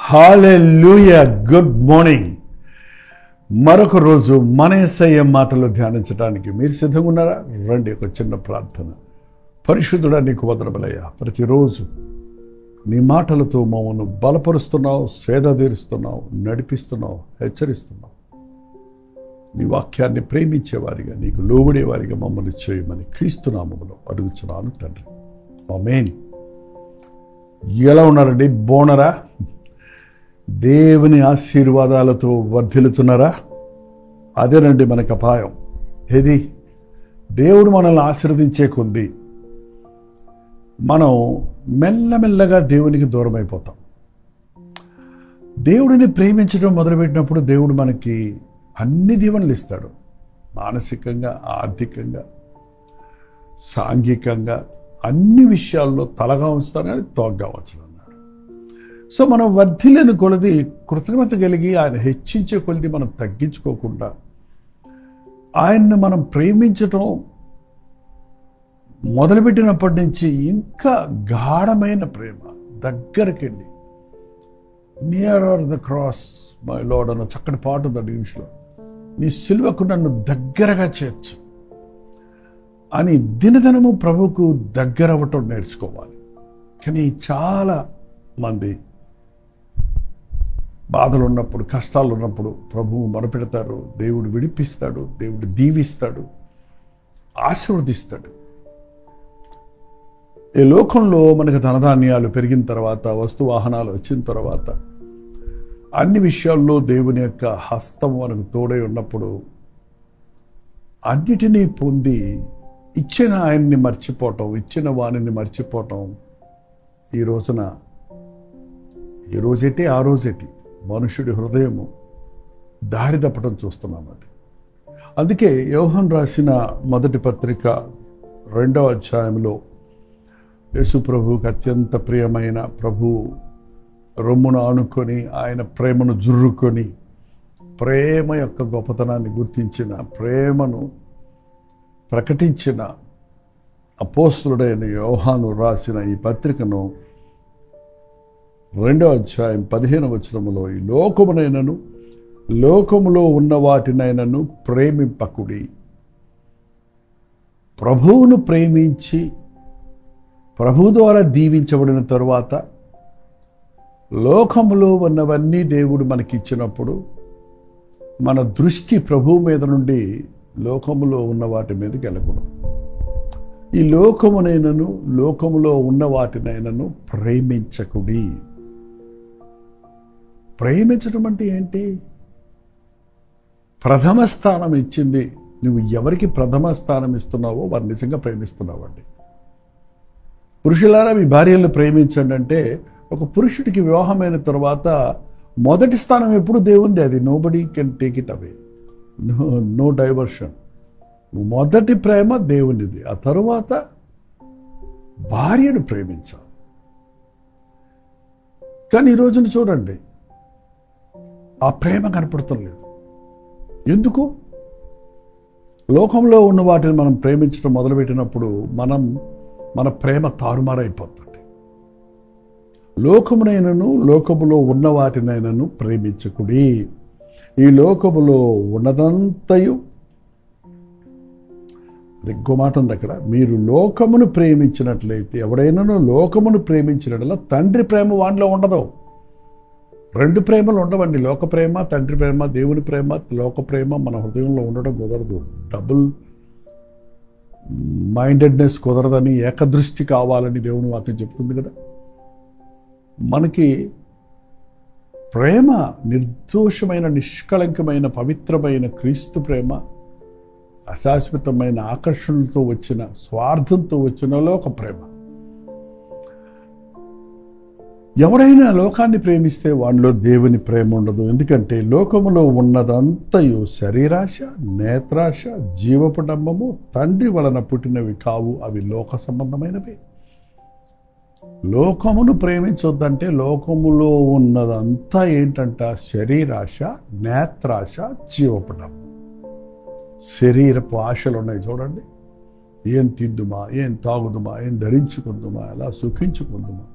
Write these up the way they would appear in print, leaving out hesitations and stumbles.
హల్లెలూయా. Good morning. మరొక రోజు మన యేసయ్య మాటలు ధ్యానించడానికి మీరు సిద్ధంగా ఉన్నారా? రండి, ఒక చిన్న ప్రార్థన. పరిశుద్ధుడా, నీకు వందనములయ్యా. ప్రతిరోజు నీ మాటలతో మమ్మల్ని బలపరుస్తున్నావు, సేద తీరుస్తున్నావు, నడిపిస్తున్నావు, హెచ్చరిస్తున్నావు. నీ వాక్యాన్ని ప్రేమించేవారిగా, నీకు లోబడేవారిగా మమ్మల్ని చేయమని క్రీస్తు నామములో అడుగుచున్నాను తండ్రి. ఆమేన్. ఎలా ఉన్నారండి? బాగున్నారా? దేవుని ఆశీర్వాదాలతో వర్ధిల్లుతున్నారా? అదేనండి మనకు అపాయం. ఏది? దేవుడు మనల్ని ఆశీర్వదించే కొద్దీ మనం మెల్లమెల్లగా దేవునికి దూరం అయిపోతాం. దేవుడిని ప్రేమించడం మొదలుపెట్టినప్పుడు దేవుడు మనకి అన్ని దీవెనలు ఇస్తాడు. మానసికంగా, ఆర్థికంగా, సాంఘికంగా అన్ని విషయాల్లో తలగా ఉంచుతాను, కానీ తోగ్గా ఉంచుతాను. సో మనం వర్ధిల్లని కొలది కృతజ్ఞత కలిగి, ఆయన హెచ్చించే కొలది మనం తగ్గించుకోకుండా, ఆయన్ని మనం ప్రేమించటం మొదలుపెట్టినప్పటి నుంచి ఇంకా గాఢమైన ప్రేమ దగ్గరికి వెళ్ళి, near the cross my lord అన్న చక్కటి పాట ఉంది ఇంగ్లీష్లో. నీ సిలువకు నన్ను దగ్గరగా చేర్చు అని దినదినము ప్రభువుకు దగ్గర అవ్వటం నేర్చుకోవాలి. కానీ చాలా మంది బాధలు ఉన్నప్పుడు, కష్టాలు ఉన్నప్పుడు ప్రభువు మొరపెడతారు. దేవుడు విడిపిస్తాడు, దేవుడు దీవిస్తాడు, ఆశీర్వదిస్తాడు. ఈ లోకంలో మనకు ధనధాన్యాలు పెరిగిన తర్వాత, వస్తు వాహనాలు వచ్చిన తర్వాత, అన్ని విషయాల్లో దేవుని యొక్క హస్తం మనకు తోడై ఉన్నప్పుడు, అన్నిటినీ పొంది ఇచ్చిన ఆయన్ని మర్చిపోవటం, ఇచ్చిన వాణిని మర్చిపోవటం ఈ రోజేటి ఆ రోజేటి మనుషుడి హృదయము దారి తప్పటం చూస్తున్నామండి. అందుకే యోహాను రాసిన మొదటి పత్రిక 2వ అధ్యాయంలో యేసు ప్రభువుకి అత్యంత ప్రియమైన ప్రభువు రొమ్మును ఆనుకొని, ఆయన ప్రేమను జుర్రుకొని, ప్రేమ యొక్క గొప్పతనాన్ని గుర్తించిన, ప్రేమను ప్రకటించిన అపోస్తలుడైన యోహాను రాసిన ఈ పత్రికను 2వ అధ్యాయం 15వ వచనములో, ఈ లోకమునైనను లోకములో ఉన్న వాటినైనను ప్రేమింపకుడి, ప్రభువును ప్రేమించి ప్రభు ద్వారా దీవించబడిన తరువాత లోకములో ఉన్నవన్నీ దేవుడు మనకిచ్చినప్పుడు మన దృష్టి ప్రభువు మీద నుండి లోకములో ఉన్న వాటి మీదకి వెళ్ళకూడదు. ఈ లోకమునైనను లోకములో ఉన్న వాటినైనను ప్రేమించకుడి. ప్రేమించడం అంటే ఏంటి? ప్రథమ స్థానం ఇచ్చింది. నువ్వు ఎవరికి ప్రథమ స్థానం ఇస్తున్నావో వారు నిజంగా ప్రేమిస్తున్నావండి. పురుషులారా, మీ భార్యలను ప్రేమించండి అంటే, ఒక పురుషుడికి వివాహమైన తర్వాత మొదటి స్థానం ఎప్పుడు దేవుంది. అది nobody can take it away. No diversion. మొదటి ప్రేమ దేవునిది. ఆ తరువాత భార్యను ప్రేమించాలి. కానీ ఈ రోజున చూడండి, ఆ ప్రేమ కనపడటం లేదు. ఎందుకు? లోకంలో ఉన్న వాటిని మనం ప్రేమించడం మొదలుపెట్టినప్పుడు మన ప్రేమ తారుమారైపోతుంది. లోకమునైనను లోకములో ఉన్న వాటినైనను ప్రేమించకుడి. ఈ లోకములో ఉన్నదంతయు, ఇంకో మాట ఉంది అక్కడ, మీరు లోకమును ప్రేమించినట్లయితే, ఎవడైనాను లోకమును ప్రేమించినట్ల తండ్రి ప్రేమ వాడిలో ఉండదు. 2 ప్రేమలు ఉండవండి. లోక ప్రేమ, తండ్రి ప్రేమ, దేవుని ప్రేమ, లోక ప్రేమ మన హృదయంలో ఉండడం కుదరదు. డబుల్ మైండెడ్నెస్ కుదరదని, ఏకదృష్టి కావాలని దేవుని వాక్యం చెప్తుంది కదా. మనకి ప్రేమ నిర్దోషమైన, నిష్కళంకమైన, పవిత్రమైన క్రీస్తు ప్రేమ, అశాశ్వతమైన ఆకర్షణలతో వచ్చిన, స్వార్థంతో వచ్చిన లోక ప్రేమ. ఎవరైనా లోకాన్ని ప్రేమిస్తే వాడిలో దేవుని ప్రేమ ఉండదు. ఎందుకంటే లోకములో ఉన్నదంతయు శరీరాశ, నేత్రాశ, జీవపు డంబము తండ్రి వలన పుట్టినవి కావు, అవి లోక సంబంధమైనవి. లోకమును ప్రేమించొద్దంటే లోకములో ఉన్నదంతా ఏంటంట? శరీరాశ, నేత్రాశ, జీవపు డంబం. శరీరపు ఆశలు ఉన్నాయి చూడండి. ఏం తిద్దుమా, ఏం తాగుదుమా, ఏం ధరించుకుందుమా, ఎలా సుఖించుకుందుమా.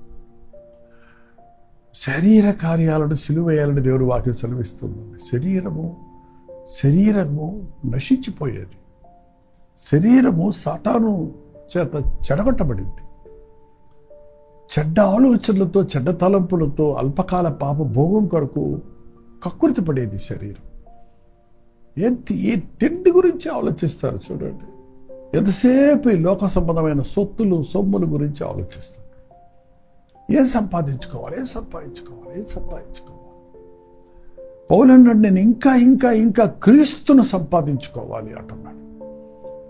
శరీర కార్యాలను సిలువేయాలని దేవుడు వాక్యం సెలవిస్తుందండి. శరీరము నశించిపోయేది. శరీరము సాతాను చేత చెడగొట్టబడింది. చెడ్డ ఆలోచనలతో, చెడ్డ తలంపులతో, అల్పకాల పాప భోగం కొరకు కక్కుర్తి పడేది శరీరం. ఏ తిండి గురించి ఆలోచిస్తారు చూడండి. ఎంతసేపు ఈ లోక సంబంధమైన సొత్తులు, సొమ్ముల గురించి ఆలోచిస్తారు. ఏం సంపాదించుకోవాలి. పౌలన్నాడు, నేను ఇంకా క్రీస్తును సంపాదించుకోవాలి అంటున్నాడు.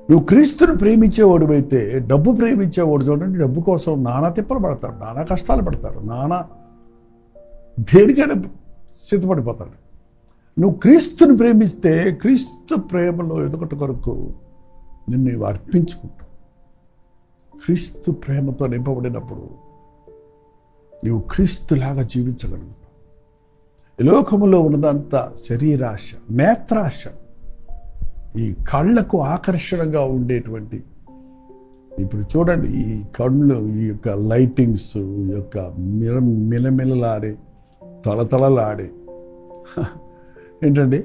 నువ్వు క్రీస్తును ప్రేమించేవాడు అయితే, డబ్బు ప్రేమించేవాడు చూడండి, డబ్బు కోసం నానా తిప్పలు పడతాడు, నానా కష్టాలు పడతాడు, నానా దేనికైనా సిద్ధపడిపోతాడు. నువ్వు క్రీస్తుని ప్రేమిస్తే క్రీస్తు ప్రేమలో ఎదుగుట కొరకు నిన్ను అర్పించుకుంటావు. క్రీస్తు ప్రేమతో నింపబడినప్పుడు నీవు క్రీస్తులాగా జీవించగలుగుతావు. ఈ లోకములో ఉన్నదంతా శరీరాశ, నేత్రాశ, ఈ కళ్ళకు ఆకర్షణగా ఉండేటువంటి. ఇప్పుడు చూడండి, ఈ కళ్ళు, ఈ యొక్క లైటింగ్స్, ఈ యొక్క మిలమిలలాడే, తలతలలాడే ఏంటండి,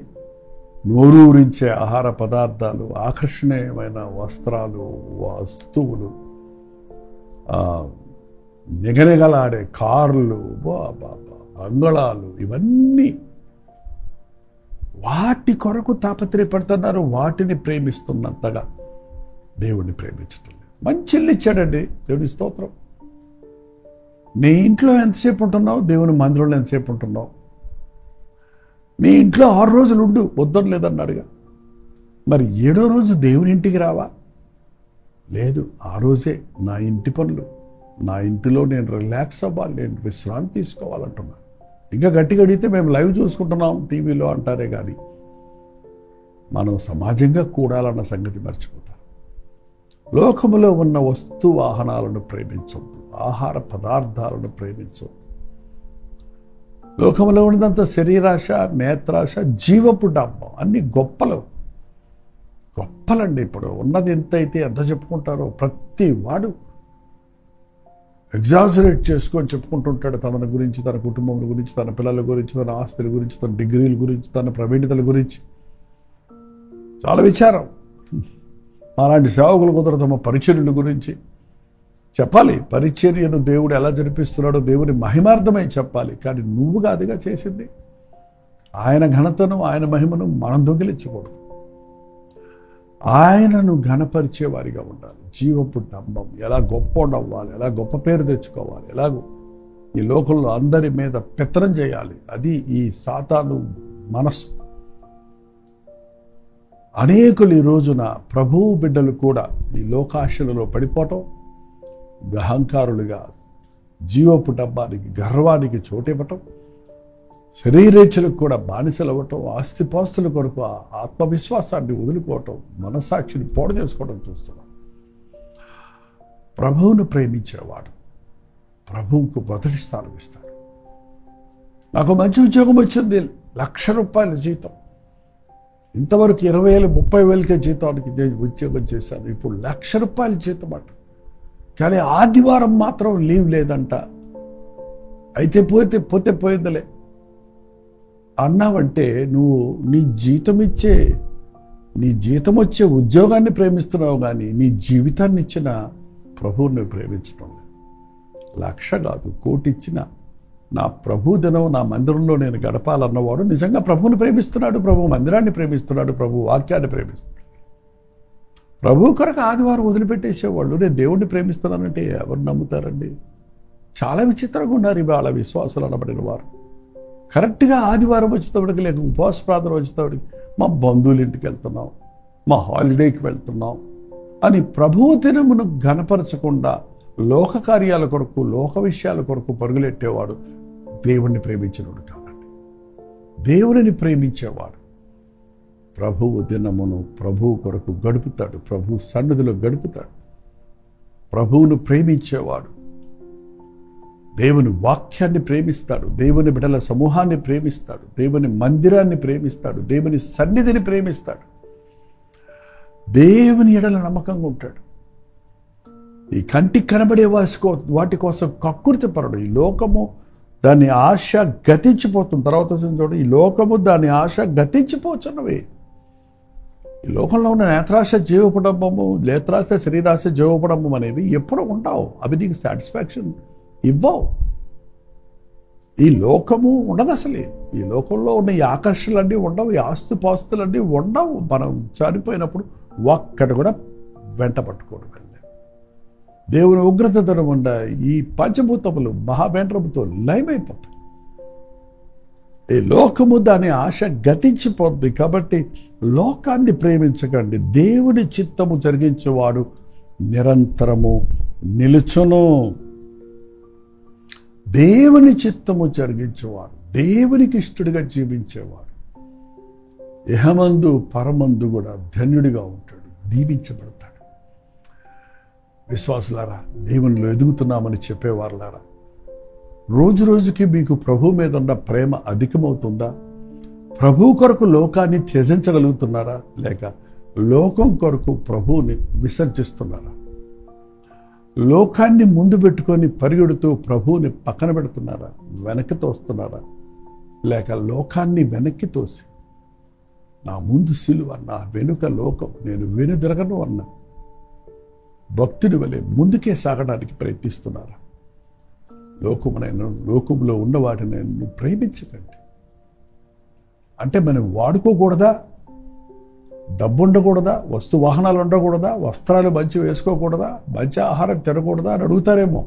నోరూరించే ఆహార పదార్థాలు, ఆకర్షణీయమైన వస్త్రాలు, వస్తువులు, నిగనిగలాడే కార్లు, బంగళాలు, ఇవన్నీ వాటి కొరకు తాపత్రయపడుతున్నారు. వాటిని ప్రేమిస్తున్నంతగా దేవుడిని ప్రేమించటం లేదు. మంచి ఇల్లు ఇచ్చాడండి, దేవుడి స్తోత్రం. నీ ఇంట్లో ఎంతసేపు ఉంటున్నావు? దేవుని మందిరంలో ఎంతసేపు ఉంటున్నావు? నీ ఇంట్లో 6 రోజులు ఉండు, వద్దని లేదన్నాడుగా. మరి 7వ రోజు దేవుని ఇంటికి రావా? లేదు, ఆ రోజే నా ఇంటి పనులు, నా ఇంటిలో నేను రిలాక్స్ అవ్వాలి, నేను విశ్రాంతి తీసుకోవాలంటున్నా. ఇంకా గట్టిగా అడిగితే మేము లైవ్ చూసుకుంటున్నాం టీవీలో అంటారే కానీ మనం సమాజంగా కూడాలన్న సంగతి మర్చిపోతారు. లోకములో ఉన్న వస్తు వాహనాలను ప్రేమించవద్దు, ఆహార పదార్థాలను ప్రేమించవద్దు. లోకంలో ఉన్నదంతా శరీరాశ, నేత్రాశ, జీవపు డంబం, అన్ని గొప్పలండి. ఇప్పుడు ఉన్నది ఎంత అయితే ఎంత చెప్పుకుంటారో ప్రతి వాడు ఎగ్జాజరేట్ చేసుకొని చెప్పుకుంటుంటాడు తన గురించి, తన కుటుంబం గురించి, తన పిల్లల గురించి, తన ఆస్తుల గురించి, తన డిగ్రీల గురించి, తన ప్రవీణతల గురించి. చాలా విచారం. అలాంటి సేవకులు కొందరు తమ పరిచర్యల గురించి చెప్పాలి. పరిచర్యను దేవుడు ఎలా జరిపిస్తున్నాడో దేవుని మహిమార్థమై చెప్పాలి. కానీ నువ్వు కాదుగా చేసింది. ఆయన ఘనతను, ఆయన మహిమను మనం దొంగిలించకూడదు. ఆయనను ఘనపరిచే వారిగా ఉండాలి. జీవపు డంబం, ఎలా గొప్ప అవ్వాలి, ఎలా గొప్ప పేరు తెచ్చుకోవాలి, ఎలాగో ఈ లోకంలో అందరి మీద పెత్తనం చేయాలి. అది ఈ సాతాను మనస్సు. అనేకులు ఈ రోజున ప్రభువు బిడ్డలు కూడా ఈ లోకాశలలో పడిపోవటం, అహంకారులుగా జీవపు డబ్బానికి, గర్వానికి చోటివ్వటం, శరీరేచ్ఛలకు కూడా బానిసలవ్వటం, ఆస్తిపాస్తుల కొరకు ఆత్మవిశ్వాసాన్ని వదులుకోవటం, మనసాక్షిని పోడు చేసుకోవడం చూస్తున్నాం. ప్రభువును ప్రేమించేవాడు ప్రభువుకు మొదటి స్థానం ఇస్తాడు. నాకు మంచి ఉద్యోగం వచ్చింది, ₹1,00,000 జీతం. ఇంతవరకు 20,000, 30,000కే జీతానికి ఉద్యోగం చేశాను. ఇప్పుడు ₹1,00,000 జీతం అంట. కానీ ఆదివారం మాత్రం లీవ్ లేదంట. అయితే పోతే పోయిందలే అన్నావంటే నువ్వు నీ జీతం వచ్చే ఉద్యోగాన్ని ప్రేమిస్తున్నావు, కానీ నీ జీవితాన్ని ఇచ్చిన ప్రభువుని ప్రేమించడం లేదు. 1,00,000 కాదు, 1,00,00,000 ఇచ్చిన నా ప్రభు దినం నా మందిరంలో నేను గడపాలన్నవాడు నిజంగా ప్రభువుని ప్రేమిస్తున్నాడు, ప్రభు మందిరాన్ని ప్రేమిస్తున్నాడు, ప్రభు వాక్యాన్ని ప్రేమిస్తున్నాడు. ప్రభు కొరకు ఆదివారం వదిలిపెట్టేసేవాళ్ళు నేను దేవుడిని ప్రేమిస్తున్నానంటే ఎవరు నమ్ముతారండి? చాలా విచిత్రంగా ఉన్నారు ఇవాళ విశ్వాసులు అనబడిన వారు. కరెక్ట్గా ఆదివారం వచ్చేటప్పటికి, లేక ఉపవాస ప్రార్థన వచ్చేటప్పటికి మా బంధువుల ఇంటికి వెళ్తున్నాం, మా హాలిడేకి వెళ్తున్నాం అని ప్రభువు దినమును ఘనపరచకుండా లోక కార్యాల కొరకు, లోక విషయాల కొరకు పరుగులెట్టేవాడు దేవుణ్ణి ప్రేమించినోడు కాదండి. దేవునిని ప్రేమించేవాడు ప్రభువు దినమును ప్రభువు కొరకు గడుపుతాడు, ప్రభు సన్నిధిలో గడుపుతాడు. ప్రభువును ప్రేమించేవాడు దేవుని వాక్యాన్ని ప్రేమిస్తాడు, దేవుని బిడ్డల సమూహాన్ని ప్రేమిస్తాడు, దేవుని మందిరాన్ని ప్రేమిస్తాడు, దేవుని సన్నిధిని ప్రేమిస్తాడు, దేవుని ఎడల నమ్మకంగా ఉంటాడు. ఈ కంటికి కనబడే వాటి కోసం కక్కుర్తిపరడు. ఈ లోకము దాని ఆశ గతించిపోతుంది. తర్వాత చూడండి, ఈ లోకము దాని ఆశ గతించిపోతున్నవి. ఈ లోకంలో ఉన్న నేత్రాశ, జీవపడంబము, నేత్రాశ, శరీరాశ, జీవపడంబం అనేవి ఎప్పుడు ఉండవు. అవి నీకు సాటిస్ఫాక్షన్ ఇవ్వవు. ఈ లోకము ఉండదు అసలే. ఈ లోకంలో ఉన్న ఈ ఆకర్షణలన్నీ ఉండవు, ఈ ఆస్తిపాస్తులన్నీ ఉండవు. మనం చనిపోయినప్పుడు ఒక్కటి కూడా వెంట పట్టుకోవడం. దేవుని ఉగ్రతను ఉండ ఈ పంచభూతములు మహావేంద్రముతో లయమైపోతాయి. ఈ లోకము దాని ఆశ గతించిపోతుంది. కాబట్టి లోకాన్ని ప్రేమించకండి. దేవుని చిత్తము జరిగించేవాడు నిరంతరము నిలుచును. దేవుని చిత్తము జరిగించేవాడు, దేవునికి ఇష్టడిగా జీవించేవాడు ఇహమందు పరమందు కూడా ధన్యుడిగా ఉంటాడు, దీవించబడతాడు. విశ్వాసులారా, దేవునిలో ఎదుగుతున్నామని చెప్పేవారులారా, రోజు రోజుకి మీకు ప్రభు మీద ఉన్న ప్రేమ అధికమవుతుందా? ప్రభు కొరకు లోకాన్ని త్యజించగలుగుతున్నారా? లేక లోకం కొరకు ప్రభువుని విసర్జిస్తున్నారా? లోకాన్ని ముందు పెట్టుకొని పరిగెడుతూ ప్రభువుని పక్కన పెడుతున్నారా? వెనక్కి తోస్తున్నారా? లేక లోకాన్ని వెనక్కి తోసి నా ముందు సిలువ, నా వెనుక లోకం, నేను వెనుదిరగను అన్న భక్తుడి వలె ముందుకే సాగడానికి ప్రయత్నిస్తున్నారా? లోకంలో ఉన్న వాటిని నేను ప్రేమించకండి. అంటే మనం వాడుకోకూడదా? డబ్బు ఉండకూడదా? వస్తు వాహనాలు ఉండకూడదా? వస్త్రాలు మంచి వేసుకోకూడదా? మంచి ఆహారం తినకూడదా అని అడుగుతారేమో.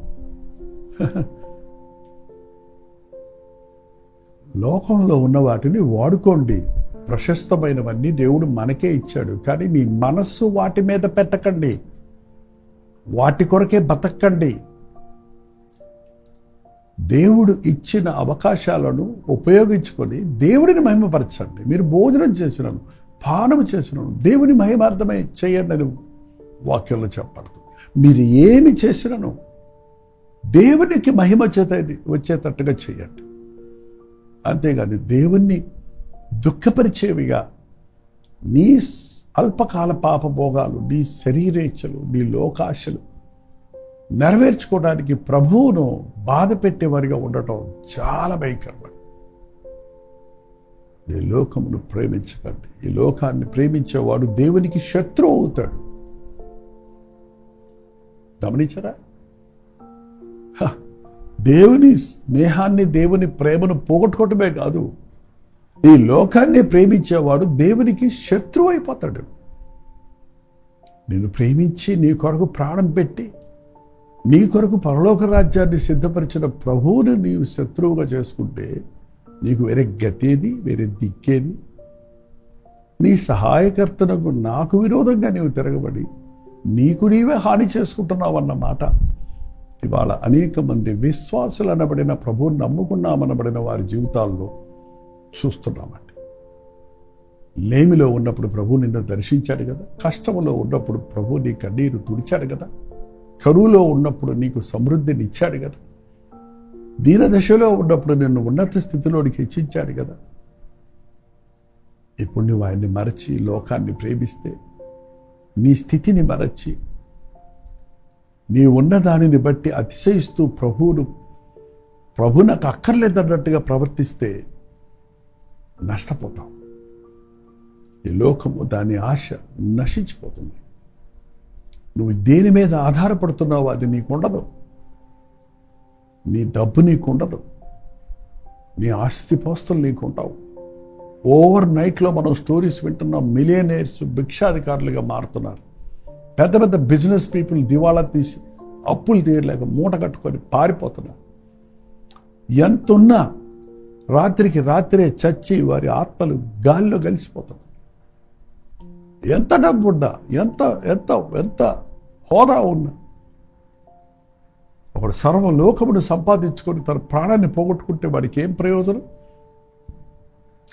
లోకంలో ఉన్న వాటిని వాడుకోండి. ప్రశస్తమైనవన్నీ దేవుడు మనకే ఇచ్చాడు. కానీ మీ మనస్సు వాటి మీద పెట్టకండి, వాటి కొరకే బతకండి. దేవుడు ఇచ్చిన అవకాశాలను ఉపయోగించుకొని దేవుడిని మహిమపరచండి. మీరు భోజనం చేసినాను, పానం చేసినాను, దేవుని మహిమార్థమై చేయండి అని వాక్యంలో చెప్పబడుతుంది. మీరు ఏమి చేసినాను దేవునికి మహిమ వచ్చేటట్టుగా చేయండి. అంతేగాని దేవుణ్ణి దుఃఖపరిచేవిగా నీ అల్పకాల పాపభోగాలు, నీ శరీరేచ్ఛలు, నీ లోకాశలు నెరవేర్చుకోవడానికి ప్రభువును బాధ పెట్టేవారిగా ఉండటం చాలా భయంకరమైన. ఈ లోకమును ప్రేమించకండి. ఈ లోకాన్ని ప్రేమించేవాడు దేవునికి శత్రువు అవుతాడు. గమనించరా? దేవుని స్నేహాన్ని, దేవుని ప్రేమను పోగొట్టుకోవటమే కాదు, ఈ లోకాన్ని ప్రేమించేవాడు దేవునికి శత్రువు అయిపోతాడు. నేను ప్రేమించి నీ కొరకు ప్రాణం పెట్టి నీ కొరకు పరలోక రాజ్యాన్ని సిద్ధపరిచిన ప్రభువుని నీవు శత్రువుగా చేసుకుంటే నీకు వేరే గతేది, వేరే దిక్కేది? నీ సహాయకర్తనకు నాకు విరోధంగా నీవు తిరగబడి నీకు నీవే హాని చేసుకుంటున్నావు అన్నమాట. ఇవాళ అనేక మంది విశ్వాసులు అనబడిన, ప్రభువుని నమ్ముకున్నామనబడిన వారి జీవితాల్లో చూస్తున్నామండి. లేమిలో ఉన్నప్పుడు ప్రభు నిన్ను దర్శించాడు కదా, కష్టంలో ఉన్నప్పుడు ప్రభు నీ కన్నీరు తుడిచాడు కదా, కరువులో ఉన్నప్పుడు నీకు సమృద్ధిని ఇచ్చాడు కదా, దీనదశలో ఉన్నప్పుడు నిన్ను ఉన్నత స్థితిలోనికి హెచ్చించాడు కదా. ఇప్పుడు నువ్వు ఆయన్ని మరచి లోకాన్ని ప్రేమిస్తే, నీ స్థితిని మరచి నీ ఉన్న దానిని బట్టి అతిశయిస్తూ ప్రభు నాకు అక్కర్లేదన్నట్టుగా ప్రవర్తిస్తే నష్టపోతాం. ఈ లోకము దాని ఆశ నశించిపోతుంది. నువ్వు దేని మీద ఆధారపడుతున్నావో అది నీకుండదు. నీ డబ్బు నీకుండదు, నీ ఆస్తిపాస్తులు నీకుంటావు. ఓవర్ నైట్లో మనం స్టోరీస్ వింటున్నాం. మిలియనేర్స్ భిక్షాధికారులుగా మారుతున్నారు. పెద్ద పెద్ద బిజినెస్ పీపుల్ దివాళా తీసి అప్పులు తీయలేక మూట కట్టుకొని పారిపోతున్నారు. ఎంతున్నా రాత్రికి రాత్రే చచ్చి వారి ఆత్మలు గాలిలో కలిసిపోతున్నారు. ఎంత డబ్బున్నా, ఎంత ఎంత ఎంత హోదా ఉన్నా ఒకడు సర్వలోకమును సంపాదించుకొని తన ప్రాణాన్ని పోగొట్టుకుంటే వాడికి ఏం ప్రయోజనం?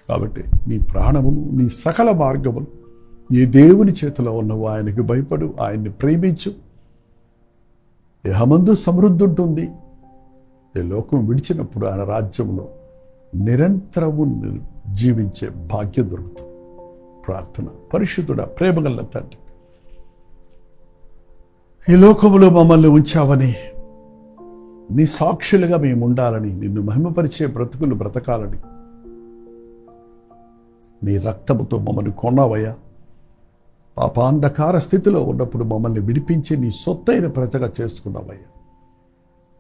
కాబట్టి నీ ప్రాణమును, నీ సకల మార్గములు ఈ దేవుని చేతిలో ఉన్నవు. ఆయనకు భయపడు, ఆయన్ని ప్రేమించు. ఇహమందు సమృద్ధి ఉంటుంది. ఈ లోకం విడిచినప్పుడు ఆయన రాజ్యంలో నిరంతరము జీవించే భాగ్యం దొరుకుతుంది. ప్రార్థన. పరిశుద్ధుడా, ప్రేమగల తండ్రి, ఈ లోకములో మమ్మల్ని ఉంచావని, నీ సాక్షులుగా మేము ఉండాలని, నిన్ను మహిమపరిచే బ్రతుకులు బ్రతకాలని నీ రక్తముతో మమ్మల్ని కొన్నావయ్యా. పాపాంధకార స్థితిలో ఉన్నప్పుడు మమ్మల్ని విడిపించి నీ సొత్తైన ప్రజగా చేసుకున్నావయ్యా.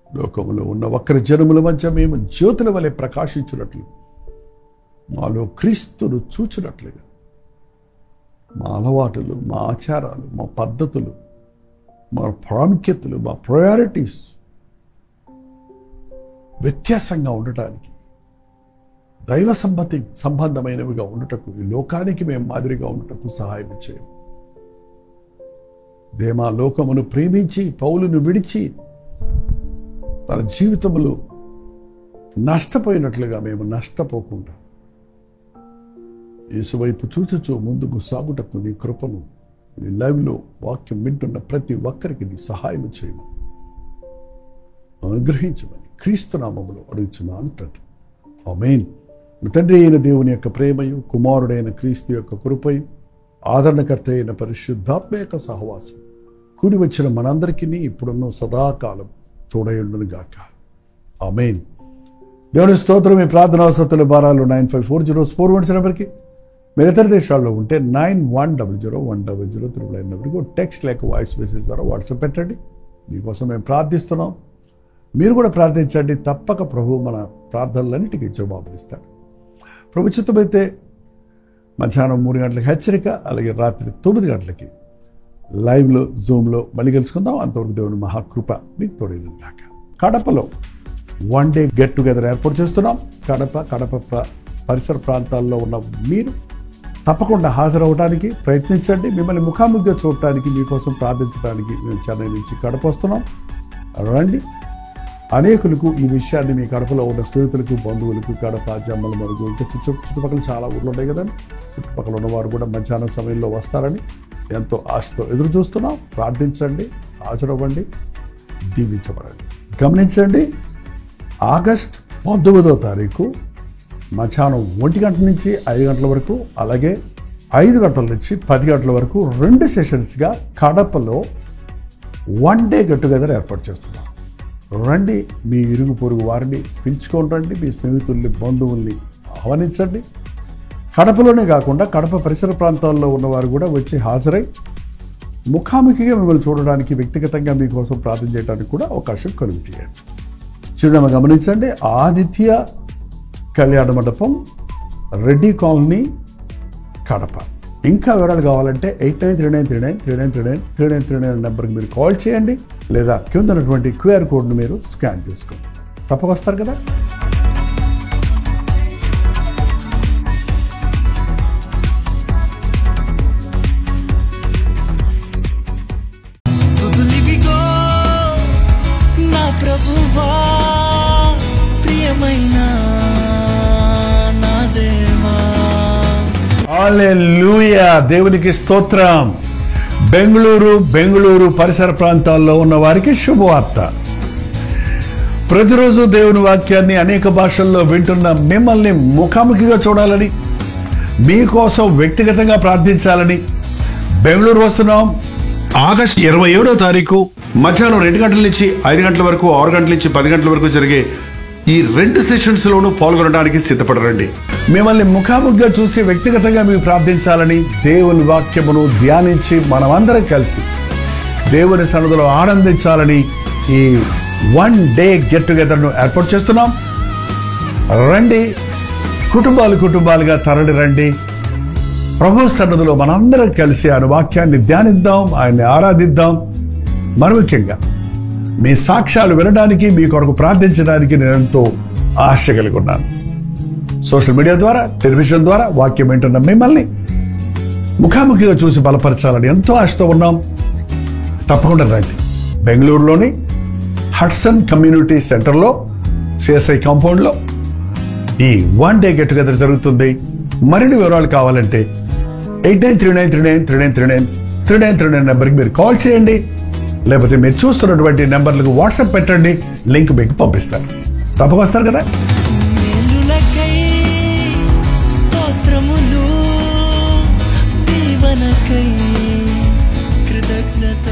లోకములో ఉన్న వక్ర జనముల మధ్య మేము జ్యోతుల వలె ప్రకాశించినట్లు, మాలో క్రీస్తును చూచినట్లుగా మా అలవాటులు, మా ఆచారాలు, మా పద్ధతులు, మా ప్రాముఖ్యతలు, మా ప్రయారిటీస్ వ్యత్యాసంగా ఉండటానికి, దైవ సంబంధమైనవిగా ఉండటకు, ఈ లోకానికి మేము మాదిరిగా ఉండటకు సహాయం చేయం. దేమా లోకమును ప్రేమించి పౌలును విడిచి తన జీవితములు నష్టపోయినట్లుగా మేము నష్టపోకుండా యేసువైపు చూచుచూ ముందుకు సాగుటకు నీ కృపను, నీ లైవ్లో వాక్యం వింటున్న ప్రతి ఒక్కరికి నీ సహాయం చేయమని, అనుగ్రహించమని క్రీస్తు నామములో అడుగుచున్నాను తండ్రి. ఆమేన్. తండ్రి అయిన దేవుని యొక్క ప్రేమయు, కుమారుడైన క్రీస్తు యొక్క కృపయు, ఆదరణకర్త అయిన పరిశుద్ధాత్మ యొక్క సహవాసం కూడి వచ్చిన మనందరికీ ఇప్పుడున్న సదాకాలం తోడయుండును గాక. ఆమేన్. దేవుని స్తోత్రం. మీ ప్రార్థన అవసరతల భారాలు 954041 నెంబర్కి, మీరు ఇతర దేశాల్లో ఉంటే 9100100100 నెంబర్కి టెక్స్ట్ లేక వాయిస్ మెసేజ్ ద్వారా వాట్సాప్ పెట్టండి. మీకోసం మేము ప్రార్థిస్తున్నాం. మీరు కూడా ప్రార్థించండి. తప్పక ప్రభు మన ప్రార్థనలన్నిటికీ జవాబులు ఇస్తాడు. ప్రభు చిత్తమైతే మధ్యాహ్నం 3 గంటలకు హెచ్చరిక, అలాగే రాత్రి 9 గంటలకి లైవ్లో జూమ్లో మళ్ళీ కలుసుకుందాం. అంతవరకు దేవుని మహాకృప మీకు తోడైన దాకా. కడపలో 1 డే గెట్ టుగెదర్ ఏర్పాటు చేస్తున్నాం. కడప పరిసర ప్రాంతాల్లో ఉన్న మీరు తప్పకుండా హాజరవడానికి ప్రయత్నించండి. మిమ్మల్ని ముఖాముఖిగా చూడటానికి, మీకోసం ప్రార్థించడానికి మేము చెన్నై నుంచి కడప వస్తున్నాం. రండి. అనేకులకు ఈ విషయాన్ని మీ కడపలో ఉన్న స్నేహితులకు, బంధువులకు, కడప, జమ్మల మరుగు, ఇంకా చుట్టుపక్కల చాలా ఊర్లు ఉన్నాయి కదండి, చుట్టుపక్కల ఉన్నవారు కూడా మధ్యాహ్నం సమయంలో వస్తారని ఎంతో ఆశతో ఎదురు చూస్తున్నాం. ప్రార్థించండి, హాజరవ్వండి, దీవించబడండి. గమనించండి, ఆగస్ట్ 19వ తారీఖు మధ్యాహ్నం 1 గంట నుంచి 5 గంటల వరకు, అలాగే 5 గంటల నుంచి 10 గంటల వరకు 2 సెషన్స్గా కడపలో 1 డే గెట్ టుగెదర్ ఏర్పాటు చేస్తున్నాం. రండి. మీ ఇరుగు పొరుగు వారిని పిలుచుకొని రండి. మీ స్నేహితుల్ని, బంధువుల్ని ఆహ్వానించండి. కడపలోనే కాకుండా కడప పరిసర ప్రాంతాల్లో ఉన్నవారు కూడా వచ్చి హాజరై ముఖాముఖిగా మిమ్మల్ని చూడడానికి, వ్యక్తిగతంగా మీకోసం ప్రార్థన చేయడానికి కూడా అవకాశం కలుగు చేయండి. చిరునామా గమనించండి. ఆదిత్య కళ్యాణ మండపం, రెడ్డి కాలనీ, కడప. ఇంకా వివరాలు కావాలంటే 8939393939 నెంబర్కి మీరు కాల్ చేయండి, లేదా కింద ఉన్నటువంటి QR కోడ్ను మీరు స్కాన్ చేసుకోండి. తప్పక వస్తారు కదా. హల్లెలూయా. దేవునికి స్తోత్రం. బెంగళూరు పరిసర ప్రాంతాల్లో ఉన్న వారికి శుభవార్త. ప్రతిరోజు దేవుని వాక్యాన్ని అనేక భాషల్లో వింటున్న మిమ్మల్ని ముఖాముఖిగా చూడాలని, మీకోసం వ్యక్తిగతంగా ప్రార్థించాలని బెంగళూరు వస్తున్నాం. ఆగస్టు 27వ తారీఖు మధ్యాహ్నం 2 గంటల నుంచి 5 గంటల వరకు, 6 గంటల నుంచి 10 గంటల వరకు జరిగే ఈ 2 సెషన్స్లోనూ పాల్గొనడానికి సిద్ధపడరండి. మిమ్మల్ని ముఖాముఖిగా చూసి వ్యక్తిగతంగా మీకు ప్రార్థించాలని, దేవుని వాక్యమును ధ్యానించి మనమందరం కలిసి దేవుని సన్నిధిలో ఆనందించాలని ఈ 1 డే గెట్ టుగెదర్ను ఏర్పాటు చేస్తున్నాం. రండి. కుటుంబాలుగా తరలి రండి. ప్రభు సన్నిధిలో మనందరం కలిసి ఆయన వాక్యాన్ని ధ్యానిద్దాం, ఆయన్ని ఆరాధిద్దాం. మరి ముఖ్యంగా మీ సాక్ష్యాలు వినడానికి, మీ కొరకు ప్రార్థించడానికి నేను ఎంతో ఆశ కలిగి ఉన్నాను. సోషల్ మీడియా ద్వారా, టెలివిజన్ ద్వారా వాక్యం వింటున్న మిమ్మల్ని ముఖాముఖిగా చూసి బలపరచాలని ఎంతో ఆశతో ఉన్నాం. తప్పకుండా రండి. బెంగళూరులోని హడ్సన్ కమ్యూనిటీ సెంటర్లో, సిఎస్ఐ కాంపౌండ్లో ఈ 1 డే గెట్ టుగెదర్ జరుగుతుంది. మరిన్ని వివరాలు కావాలంటే 8939393939 నెంబర్కి మీరు కాల్ చేయండి, లేకపోతే మీరు చూస్తున్నటువంటి నెంబర్లకు వాట్సాప్ పెట్టండి, లింక్ మీకు పంపిస్తారు. తప్పక వస్తారు కదా. స్తోత్రములు దీవెనకై కృతజ్ఞత